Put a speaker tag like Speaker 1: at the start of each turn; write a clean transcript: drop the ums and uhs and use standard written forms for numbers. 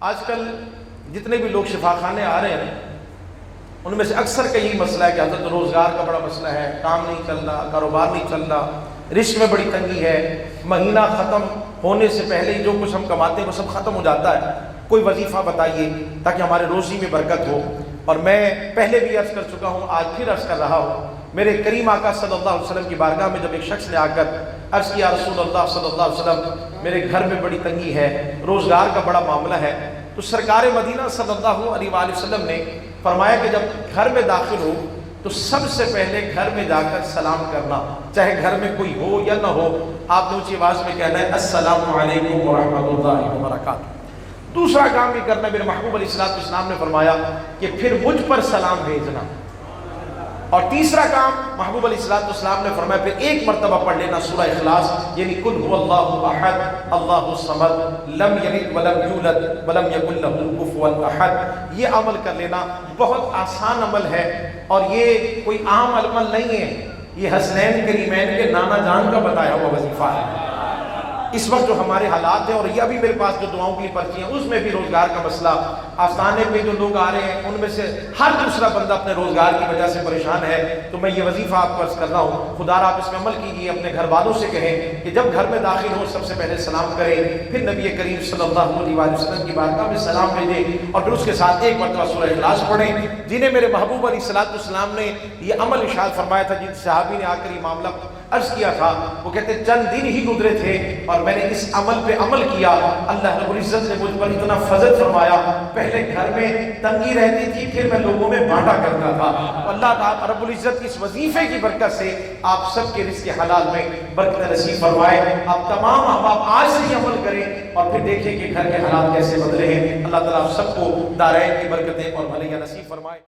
Speaker 1: آج کل جتنے بھی لوگ شفا خانے آ رہے ہیں ان میں سے اکثر کا یہی مسئلہ ہے کہ حضرت روزگار کا بڑا مسئلہ ہے، کام نہیں چل رہا، کاروبار نہیں چل رہا، رزق میں بڑی تنگی ہے، مہینہ ختم ہونے سے پہلے ہی جو کچھ ہم کماتے ہیں وہ سب ختم ہو جاتا ہے، کوئی وظیفہ بتائیے تاکہ ہمارے روزی میں برکت ہو۔ اور میں پہلے بھی عرض کر چکا ہوں، آج پھر عرض کر رہا ہوں، میرے کریم آقا صلی اللہ علیہ وسلم کی بارگاہ میں جب ایک شخص نے آ کر عرض کیا رسول اللہ صلی اللہ علیہ وسلم میرے گھر میں بڑی تنگی ہے، روزگار کا بڑا معاملہ ہے، تو سرکار مدینہ صلی اللہ علیہ وآلہ وسلم نے فرمایا کہ جب گھر میں داخل ہو تو سب سے پہلے گھر میں جا کر سلام کرنا، چاہے گھر میں کوئی ہو یا نہ ہو، آپ نے اونچی آواز میں کہنا ہے السلام علیکم ورحمۃ اللہ وبرکاتہ۔ دوسرا کام یہ کرنا، میرے محبوب علیہ السلام نے فرمایا کہ پھر مجھ پر سلام بھیجنا، اور تیسرا کام محبوب علیہ السلام نے فرمایا پھر ایک مرتبہ پڑھ لینا سورہ اخلاص، یعنی قل هو اللہ احد اللہ الصمد لم یلد ولم یولد ولم یکن لہ کفوا احد۔ یہ عمل کر لینا بہت آسان عمل ہے، اور یہ کوئی عام عمل نہیں ہے، یہ حسنین کریمین کے نانا جان کا بتایا ہوا وظیفہ ہے۔ اس وقت جو ہمارے حالات ہیں، اور یہ ابھی میرے پاس جو دعاؤں کی پرچی ہیں اس میں بھی روزگار کا مسئلہ، آستانے پہ جو لوگ آ رہے ہیں ان میں سے ہر دوسرا بندہ اپنے روزگار کی وجہ سے پریشان ہے، تو میں یہ وظیفہ آپ کو عرض کر رہا ہوں، خدا را آپ اس میں عمل کیجیے، اپنے گھر والوں سے کہیں کہ جب گھر میں داخل ہو سب سے پہلے سلام کریں، پھر نبی کریم صلی اللہ علیہ وسلم کی بارگاہ میں سلام بھیجیں، اور پھر اس کے ساتھ ایک مرتبہ سورہ اخلاص پڑھیں، جنہیں میرے محبوب علیہ السلام نے یہ عمل ارشاد فرمایا تھا۔ جن صحابی نے آ کر یہ معاملہ عرض کیا تھا، وہ کہتے چند دن ہی گزرے تھے اور میں نے اس عمل پہ عمل کیا، اللہ رب العزت نے مجھ پر اتنا فضل فرمایا، پہلے گھر میں تنگی رہتی تھی، پھر میں لوگوں میں بانٹا کرتا تھا۔ اللہ تعالیٰ رب العزت کی اس وظیفے کی برکت سے آپ سب کے رزق حلال میں برکت نصیب فرمائے۔ آپ تمام احباب آج سے ہی عمل کریں اور پھر دیکھیں کہ گھر کے حالات کیسے بدلے ہیں۔ اللہ تعالیٰ آپ سب کو دارین کی برکتیں اور بھلائیاں نصیب فرمائے۔